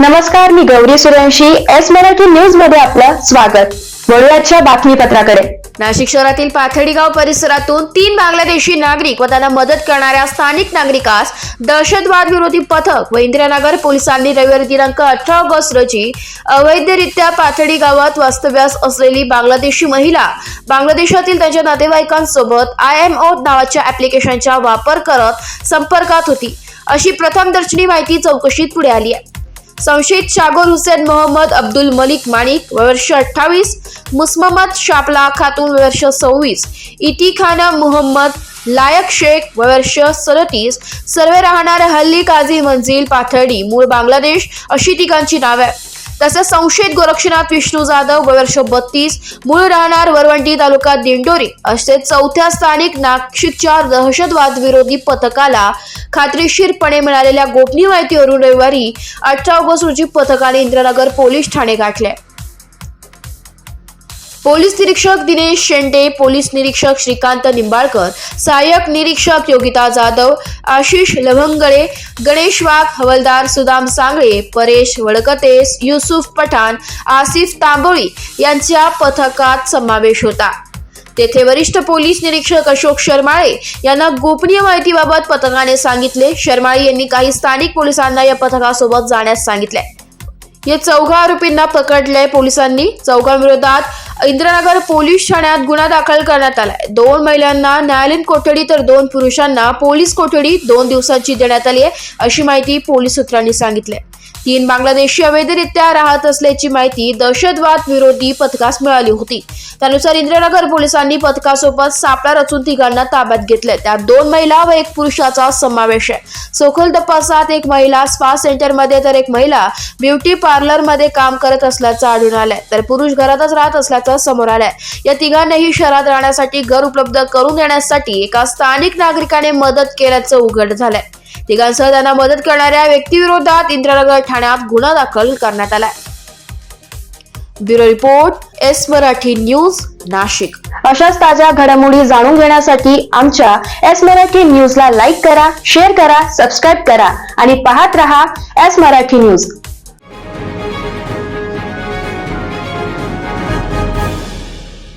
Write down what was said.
नमस्कार, मी Gauri Suryavanshi. S Marathi news मध्ये आपलं स्वागत. वळूयाच्या बातमीपत्राकडे. नाशिक शहरातील पाथर्डी गाव परिसरातून 3 बांगलादेशी नागरिक व त्यांना मदत करणाऱ्या स्थानिक नागरिकास दहशतवाद विरोधी पथक व इंदिरानगर पोलिसांनी रविवारी दिनांक 18 ऑगस्ट रोजी अवैधरित्या पाथर्डी गावात वास्तव्यास असलेली बांगलादेशी महिला बांगलादेशातील त्यांच्या नातेवाईकांसोबत IMO नावाच्या ऍप्लिकेशनचा वापर करत संपर्कात होती अशी प्रथमदर्शनी माहिती चौकशीत पुढे आली आहे. संशयित शागोर हुसेन मोहम्मद अब्दुल मलिक मानिक वर्ष 28, मुसम्मद शापला खातून वर्ष 26, इटी खाना मोहम्मद लायक शेख वर्ष 37, सर्व राहणारे हल्ली काझी मंजिल पाथर्डी मूळ बांगलादेश अशी तिघांची नावे. तसेच संशयित गोरक्षनाथ विष्णू जाधव वर्ष 32, मूळ राहणार वरवंटी तालुका दिंडोरी असे चौथ्या स्थानिक नाशिकच्या दहशतवाद विरोधी पथकाला खात्रीशीरपणे मिळालेल्या गोपनीय माहितीवरून रविवारी 18 ऑगस्ट रोजी पथकाने इंदिरानगर पोलीस ठाणे गाठले. पोलीस निरीक्षक दिनेश शेंडे, पोलीस निरीक्षक श्रीकांत निंबाळकर, सहाय्यक निरीक्षक योगिता जाधव, आशिष लवंगळे, गणेश वाघ, हवलदार सुदाम सांगळे, परेश वडकतेस, युसुफ पठाण, आसिफ तांबोळी यांच्या पथकात समावेश होता. तेथे वरिष्ठ पोलीस निरीक्षक अशोक शर्माळे यांना गोपनीय माहितीबाबत पथकाने सांगितले. शर्माळे यांनी काही स्थानिक पोलिसांना या पथकासोबत जाण्यास सांगितले. या 4 आरोपींना पकडले. पोलिसांनी 4 विरोधात इंदिरानगर पोलीस ठाण्यात गुन्हा दाखल करण्यात आलाय. 2 महिलांना न्यायालयीन कोठडी तर 2 पुरुषांना पोलीस कोठडी 2 दिवसांची देण्यात आली आहे अशी माहिती पोलीस सूत्रांनी सांगितली. 3 बांगलादेशी अवैधरित्या राहत असल्याची माहिती दहशतवाद विरोधी पथकास मिळाली होती. त्यानुसार इंदिरानगर पोलिसांनी पथकासोबत सापळा रचून तिघांना ताब्यात घेतले. त्यात 2 महिला व 1 पुरुषाचा समावेश आहे. सखोल तपासात 1 महिला स्पा सेंटरमध्ये तर 1 महिला ब्युटी पार्लर मध्ये काम करत असल्याचं आढळून आलंय, तर पुरुष घरातच राहत असल्याचं समोर आलंय. या तिघांनाही शहरात राहण्यासाठी घर उपलब्ध करून देण्यासाठी एका स्थानिक नागरिकाने मदत केल्याचं उघड झालंय. तिघांसह त्यांना मदत करणाऱ्या व्यक्तीविरोधात इंदिरानगर ठाण्यात गुन्हा दाखल करण्यात आलाय. Bureau report, S Marathi news, Nashik. अशाच ताज्या घडामोडी जाणून घेण्यासाठी आमच्या एस मराठी न्यूजला लाईक करा, शेअर करा, सबस्क्राईब करा आणि पाहत रहा एस मराठी न्यूज.